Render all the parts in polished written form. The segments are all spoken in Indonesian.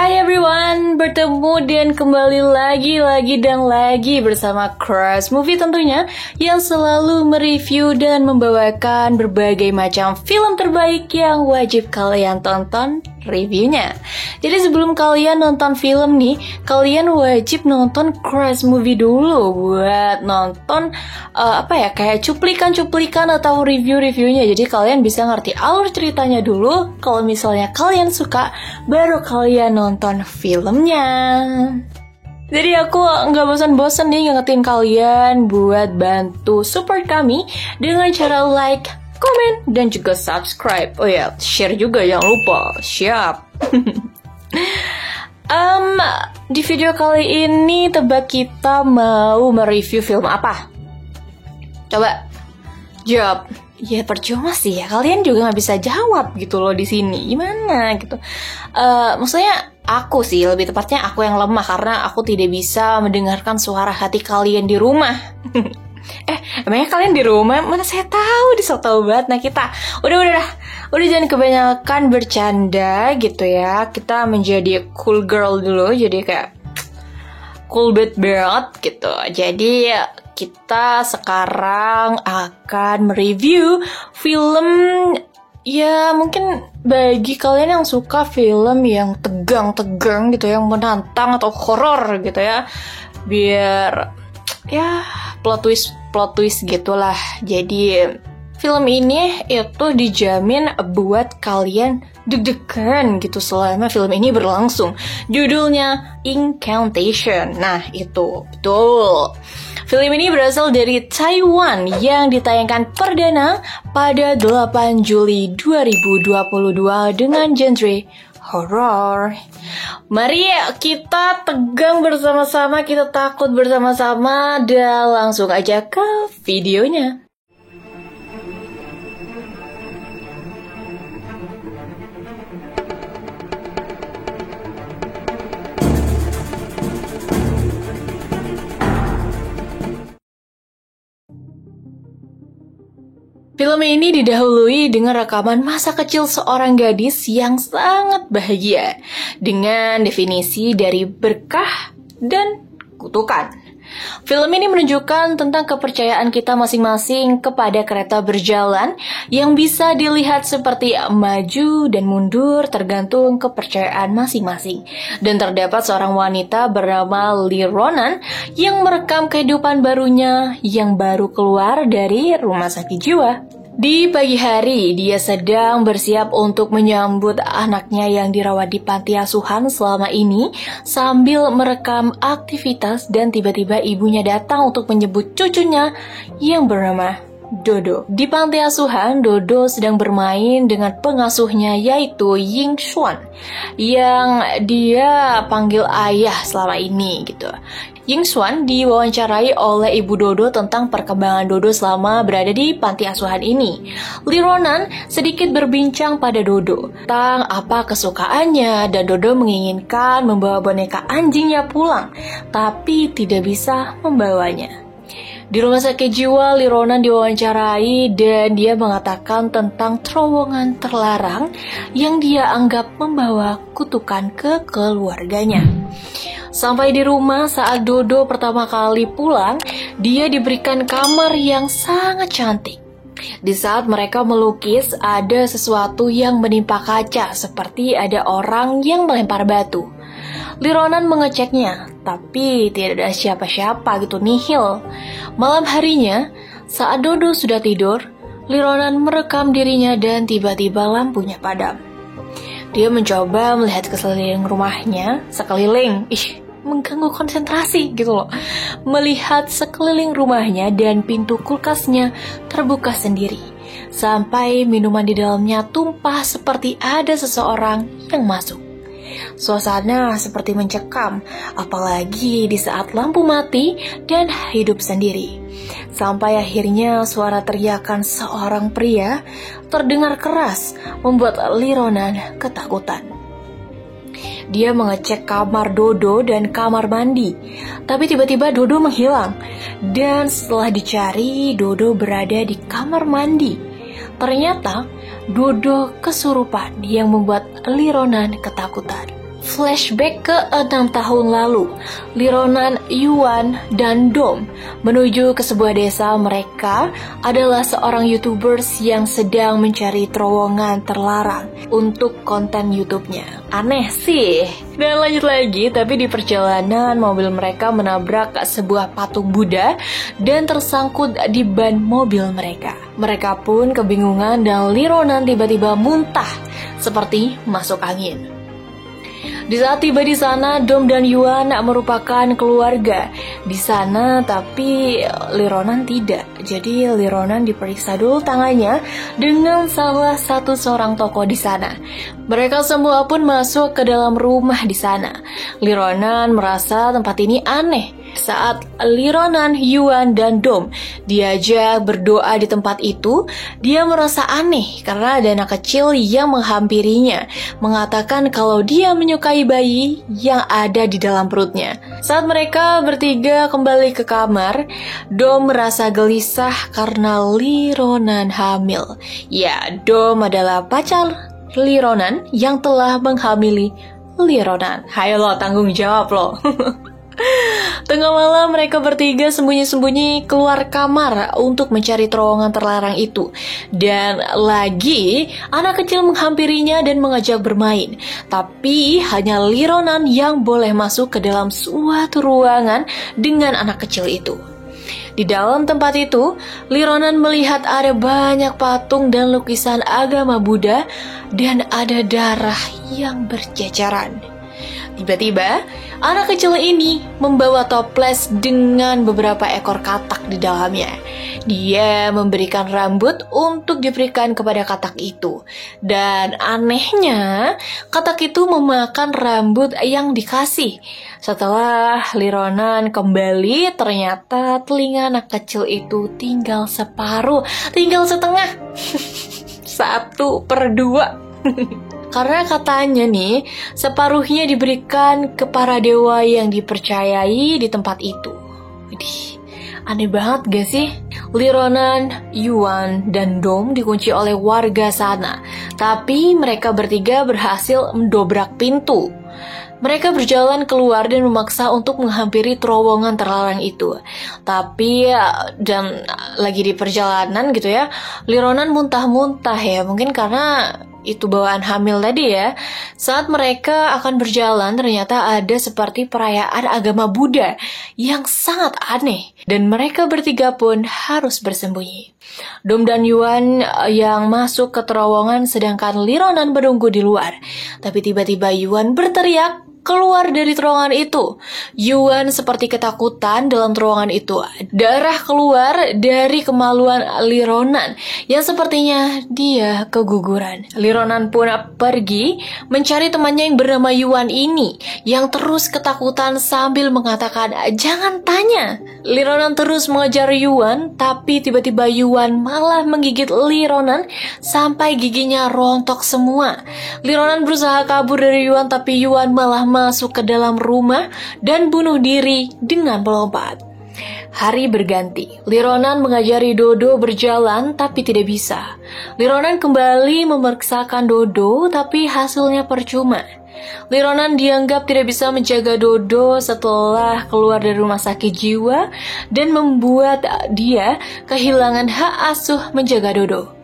Hai everyone, bertemu dan kembali lagi bersama Crush Movie tentunya, yang selalu mereview dan membawakan berbagai macam film terbaik yang wajib kalian tonton reviewnya. Jadi sebelum kalian nonton film nih, kalian wajib nonton Crush Movie dulu buat nonton kayak cuplikan-cuplikan atau review-reviewnya. Jadi kalian bisa ngerti alur ceritanya dulu. Kalau misalnya kalian suka, baru kalian nonton filmnya. Jadi aku nggak bosan-bosan nih ngingetin kalian buat bantu support kami dengan cara like, komen, dan juga subscribe. Oh ya, share juga jangan lupa. Siap. Di video kali ini tebak kita mau mereview film apa? Coba jawab. Ya percuma sih ya, kalian juga nggak bisa jawab gitu loh di sini. Gimana gitu? Maksudnya aku sih, lebih tepatnya aku yang lemah karena aku tidak bisa mendengarkan suara hati kalian di rumah. Emangnya kalian di rumah? Mana saya tahu, tahu banget. Nah kita udah jangan kebanyakan bercanda gitu ya. Kita menjadi cool girl dulu, jadi kayak cool banget gitu. Jadi kita sekarang akan mereview film, ya mungkin bagi kalian yang suka film yang tegang gitu, yang menantang atau horor gitu ya, biar ya plot twist gitulah. Jadi film ini itu dijamin buat kalian deg-degan gitu selama film ini berlangsung. Judulnya Incantation. Nah itu betul. Film ini berasal dari Taiwan yang ditayangkan perdana pada 8 Juli 2022 dengan genre horror. Mari kita tegang bersama-sama, kita takut bersama-sama, dan langsung aja ke videonya. Film ini didahului dengan rekaman masa kecil seorang gadis yang sangat bahagia dengan definisi dari berkah dan kutukan. Film ini menunjukkan tentang kepercayaan kita masing-masing kepada kereta berjalan yang bisa dilihat seperti maju dan mundur tergantung kepercayaan masing-masing. Dan terdapat seorang wanita bernama Lee Ronan yang merekam kehidupan barunya yang baru keluar dari rumah sakit jiwa. Di pagi hari, dia sedang bersiap untuk menyambut anaknya yang dirawat di panti asuhan selama ini sambil merekam aktivitas, dan tiba-tiba ibunya datang untuk menyebut cucunya yang bernama Dodo. Di panti asuhan, Dodo sedang bermain dengan pengasuhnya yaitu Ying Xuan yang dia panggil ayah selama ini gitu. Ying Xuan diwawancarai oleh ibu Dodo tentang perkembangan Dodo selama berada di panti asuhan ini. Lee Ronan sedikit berbincang pada Dodo tentang apa kesukaannya, dan Dodo menginginkan membawa boneka anjingnya pulang, tapi tidak bisa membawanya. Di rumah sakit jiwa, Lee Ronan diwawancarai dan dia mengatakan tentang terowongan terlarang yang dia anggap membawa kutukan ke keluarganya. Sampai di rumah saat Dodo pertama kali pulang, dia diberikan kamar yang sangat cantik. Di saat mereka melukis, ada sesuatu yang menimpa kaca, seperti ada orang yang melempar batu. Lee Ronan mengeceknya, tapi tidak ada siapa-siapa gitu, nihil. Malam harinya, saat Dodo sudah tidur, Lee Ronan merekam dirinya dan tiba-tiba lampunya padam. Dia mencoba melihat ke sekeliling rumahnya, mengganggu konsentrasi gitu loh. Melihat sekeliling rumahnya dan pintu kulkasnya terbuka sendiri, sampai minuman di dalamnya tumpah seperti ada seseorang yang masuk. Suasana seperti mencekam, apalagi di saat lampu mati dan hidup sendiri. Sampai akhirnya suara teriakan seorang pria terdengar keras, membuat Lee Ronan ketakutan. Dia mengecek kamar Dodo dan kamar mandi, tapi tiba-tiba Dodo menghilang. Dan setelah dicari, Dodo berada di kamar mandi. Ternyata Dodo kesurupan yang membuat Lee Ronan ketakutan. Flashback ke 6 tahun lalu, Lironan, Yuan, dan Dom menuju ke sebuah desa. Mereka adalah seorang YouTubers yang sedang mencari terowongan terlarang untuk konten YouTube-nya. Aneh sih. Dan lanjut lagi, tapi di perjalanan mobil mereka menabrak sebuah patung Buddha dan tersangkut di ban mobil mereka. Mereka pun kebingungan dan Lironan tiba-tiba muntah seperti masuk angin. Di saat tiba di sana, Dom dan Yuan merupakan keluarga di sana, tapi Lironan tidak. Jadi Lironan diperiksa dulu tangannya dengan salah satu seorang tokoh di sana. Mereka semua pun masuk ke dalam rumah di sana. Lironan merasa tempat ini aneh. Saat Lironan, Yuan, dan Dom diajak berdoa di tempat itu, dia merasa aneh karena ada anak kecil yang menghampirinya, mengatakan kalau dia menyukai bayi yang ada di dalam perutnya. Saat mereka bertiga kembali ke kamar, Dom merasa gelisah karena Lironan hamil. Ya, Dom adalah pacar Lironan yang telah menghamili Lironan. Hayo lo, tanggung jawab lo. Tengah malam mereka bertiga sembunyi-sembunyi keluar kamar untuk mencari terowongan terlarang itu. Dan lagi anak kecil menghampirinya dan mengajak bermain. Tapi hanya Lironan yang boleh masuk ke dalam suatu ruangan dengan anak kecil itu. Di dalam tempat itu, Lironan melihat ada banyak patung dan lukisan agama Buddha dan ada darah yang berceceran. Tiba-tiba, anak kecil ini membawa toples dengan beberapa ekor katak di dalamnya. Dia memberikan rambut untuk diberikan kepada katak itu. Dan anehnya, katak itu memakan rambut yang dikasih. Setelah Lironan kembali, ternyata telinga anak kecil itu tinggal separuh, tinggal setengah. 1/2. Karena katanya nih, separuhnya diberikan ke para dewa yang dipercayai di tempat itu. Widih, aneh banget gak sih? Lironan, Yuan, dan Dom dikunci oleh warga sana. Tapi mereka bertiga berhasil mendobrak pintu. Mereka berjalan keluar dan memaksa untuk menghampiri terowongan terlarang itu. Tapi dan lagi di perjalanan gitu ya, Lironan muntah-muntah ya. Mungkin karena itu bawaan hamil tadi ya. Saat mereka akan berjalan, ternyata ada seperti perayaan agama Buddha yang sangat aneh. Dan mereka bertiga pun harus bersembunyi. Dom dan Yuan yang masuk ke terowongan sedangkan Lironan menunggu di luar. Tapi tiba-tiba Yuan berteriak keluar dari terowongan itu. Yuan seperti ketakutan dalam terowongan itu. Darah keluar dari kemaluan Lironan yang sepertinya dia keguguran. Lironan pun pergi mencari temannya yang bernama Yuan ini yang terus ketakutan sambil mengatakan, "Jangan tanya." Lironan terus mengejar Yuan, tapi tiba-tiba Yuan malah menggigit Lironan sampai giginya rontok semua. Lironan berusaha kabur dari Yuan, tapi Yuan malah masuk ke dalam rumah dan bunuh diri dengan melompat. Hari berganti. Lironan mengajari Dodo berjalan tapi tidak bisa. Lironan kembali memeriksakan Dodo tapi hasilnya percuma. Lironan dianggap tidak bisa menjaga Dodo setelah keluar dari rumah sakit jiwa dan membuat dia kehilangan hak asuh menjaga Dodo.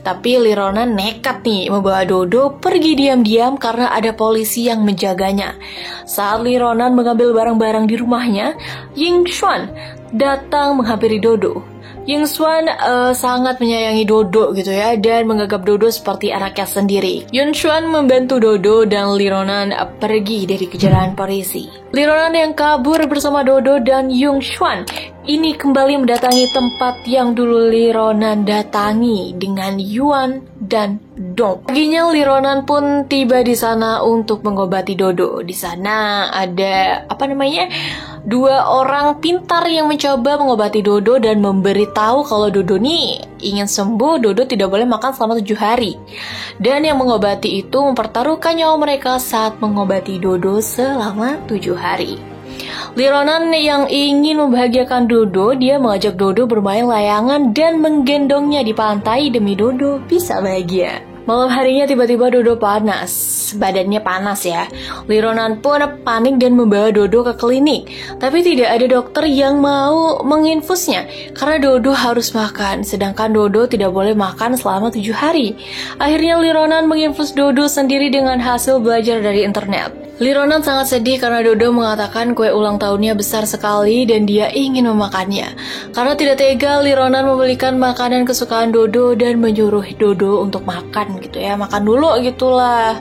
Tapi Lironan nekat nih membawa Dodo pergi diam-diam karena ada polisi yang menjaganya. Saat Lironan mengambil barang-barang di rumahnya, Ying Xuan datang menghampiri Dodo. Ying Xuan sangat menyayangi Dodo gitu ya, dan menganggap Dodo seperti anaknya sendiri. Ying Xuan membantu Dodo dan Lironan pergi dari kejaran polisi. Lironan yang kabur bersama Dodo dan Ying Xuan ini kembali mendatangi tempat yang dulu Lironan datangi dengan Yuan dan Dom. Paginya Lironan pun tiba di sana untuk mengobati Dodo. Di sana ada dua orang pintar yang mencoba mengobati Dodo dan memberitahu kalau Dodo nih ingin sembuh, Dodo tidak boleh makan selama 7 hari. Dan yang mengobati itu mempertaruhkan nyawa mereka saat mengobati Dodo selama 7 hari. Lironan yang ingin membahagiakan Dodo, dia mengajak Dodo bermain layangan dan menggendongnya di pantai demi Dodo bisa bahagia. Malam harinya tiba-tiba Dodo panas, badannya panas ya. Lironan pun panik dan membawa Dodo ke klinik. Tapi tidak ada dokter yang mau menginfusnya karena Dodo harus makan, sedangkan Dodo tidak boleh makan selama 7 hari. Akhirnya Lironan menginfus Dodo sendiri dengan hasil belajar dari internet. Lironan sangat sedih karena Dodo mengatakan kue ulang tahunnya besar sekali dan dia ingin memakannya. Karena tidak tega, Lironan membelikan makanan kesukaan Dodo dan menyuruh Dodo untuk makan gitu ya. Makan dulu gitulah.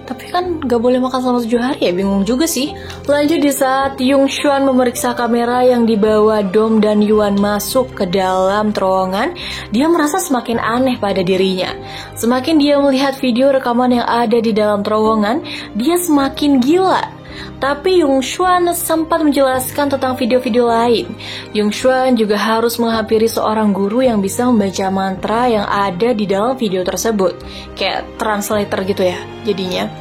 Tapi kan gak boleh makan selama 7 hari ya, bingung juga sih. Lanjut di saat Yongchuan memeriksa kamera yang dibawa Dom dan Yuan masuk ke dalam terowongan, dia merasa semakin aneh pada dirinya. Semakin dia melihat video rekaman yang ada di dalam terowongan, dia semakin gila. Tapi Yongchuan sempat menjelaskan tentang video-video lain. Yongchuan juga harus menghampiri seorang guru yang bisa membaca mantra yang ada di dalam video tersebut. Kayak translator gitu ya jadinya.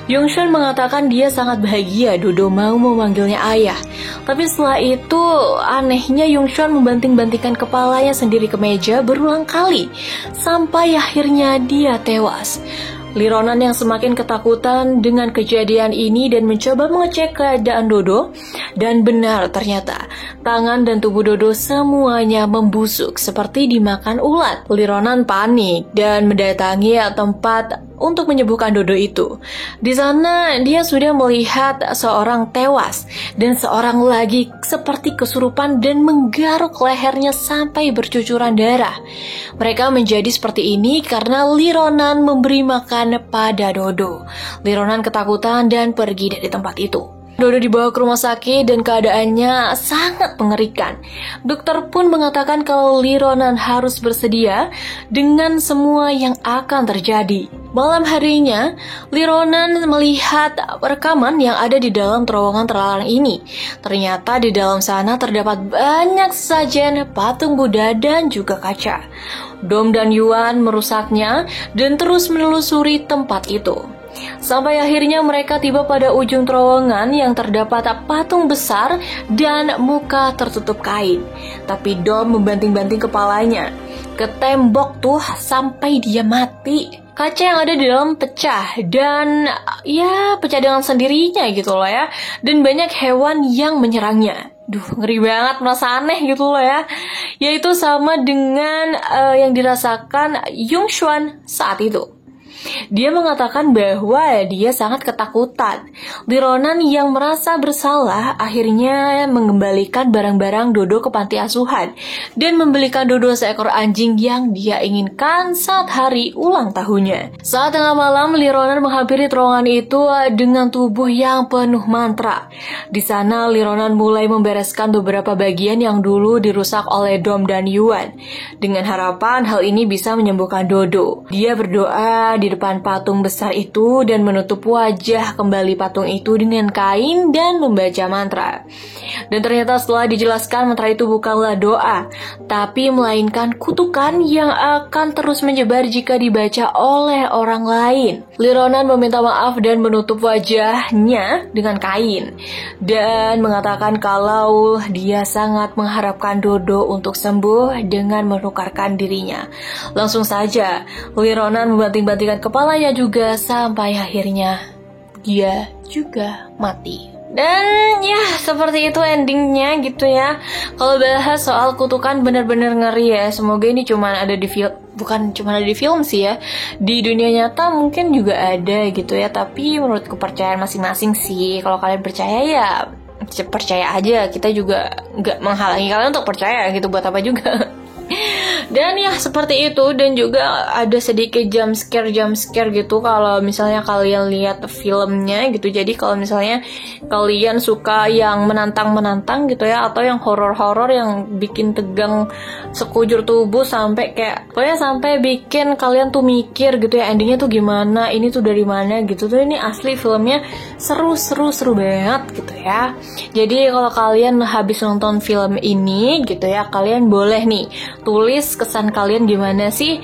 Yongchuan mengatakan dia sangat bahagia Dodo mau memanggilnya ayah. Tapi setelah itu anehnya Yongchuan membanting-bantingkan kepalanya sendiri ke meja berulang kali sampai akhirnya dia tewas. Lironan yang semakin ketakutan dengan kejadian ini dan mencoba mengecek keadaan Dodo, dan benar ternyata tangan dan tubuh Dodo semuanya membusuk seperti dimakan ulat. Lironan panik dan mendatangi tempat untuk menyembuhkan Dodo itu. Di sana dia sudah melihat seorang tewas dan seorang lagi seperti kesurupan dan menggaruk lehernya sampai bercucuran darah. Mereka menjadi seperti ini karena Lironan memberi makan pada Dodo. Lironan ketakutan dan pergi dari tempat itu. Dodo dibawa ke rumah sakit dan keadaannya sangat mengerikan. Dokter pun mengatakan kalau Lironan harus bersedia dengan semua yang akan terjadi. Malam harinya, Lironan melihat rekaman yang ada di dalam terowongan terlarang ini. Ternyata di dalam sana terdapat banyak sajian patung Buddha dan juga kaca. Dom dan Yuan merusaknya dan terus menelusuri tempat itu. Sampai akhirnya mereka tiba pada ujung terowongan yang terdapat patung besar dan muka tertutup kain. Tapi Dom membanting-banting kepalanya ke tembok tuh sampai dia mati. Kaca yang ada di dalam pecah dan ya pecah dengan sendirinya gitu loh ya. Dan banyak hewan yang menyerangnya. Duh, ngeri banget, merasa aneh gitu loh ya. Yaitu sama dengan yang dirasakan Yongchuan saat itu. Dia mengatakan bahwa dia sangat ketakutan. Lironan yang merasa bersalah akhirnya mengembalikan barang-barang Dodo ke panti asuhan dan membelikan Dodo seekor anjing yang dia inginkan saat hari ulang tahunnya. Saat tengah malam, Lironan menghampiri terowongan itu dengan tubuh yang penuh mantra. Di sana Lironan mulai membereskan beberapa bagian yang dulu dirusak oleh Dom dan Yuan dengan harapan hal ini bisa menyembuhkan Dodo. Dia berdoa di depan patung besar itu dan menutup wajah kembali patung itu dengan kain dan membaca mantra. Dan ternyata setelah dijelaskan mantra itu bukanlah doa, tapi melainkan kutukan yang akan terus menyebar jika dibaca oleh orang lain. Lironan meminta maaf dan menutup wajahnya dengan kain dan mengatakan kalau dia sangat mengharapkan Dodo untuk sembuh dengan menukarkan dirinya. Langsung saja Lironan membanting-bantingkan kepalanya juga sampai akhirnya dia juga mati. Dan ya seperti itu endingnya gitu ya. Kalau bahas soal kutukan bener-bener ngeri ya. Semoga ini cuma ada di film, bukan cuma ada di film sih ya, di dunia nyata mungkin juga ada gitu ya. Tapi menurut kepercayaan masing-masing sih. Kalau kalian percaya ya percaya aja. Kita juga nggak menghalangi kalian untuk percaya gitu, buat apa juga. Dan ya seperti itu. Dan juga ada sedikit jump scare gitu kalau misalnya kalian lihat filmnya gitu. Jadi kalau misalnya kalian suka yang menantang gitu ya, atau yang horor-horor yang bikin tegang sekujur tubuh sampai kayak pokoknya sampai bikin kalian tuh mikir gitu ya, endingnya tuh gimana, ini tuh dari mana gitu tuh, ini asli filmnya seru banget gitu ya. Jadi kalau kalian habis nonton film ini gitu ya, kalian boleh nih tulis kesan kalian gimana sih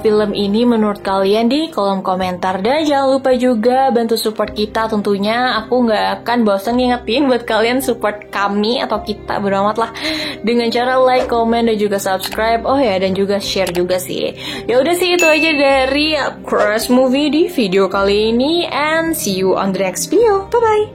film ini menurut kalian di kolom komentar. Dan jangan lupa juga bantu support kita tentunya. Aku nggak akan bosan ngingetin buat kalian support kami atau kita beramat lah dengan cara like, comment, dan juga subscribe. Oh ya, dan juga share juga sih. Ya udah sih, itu aja dari Crush Movie di video kali ini, and see you on the next video. Bye bye.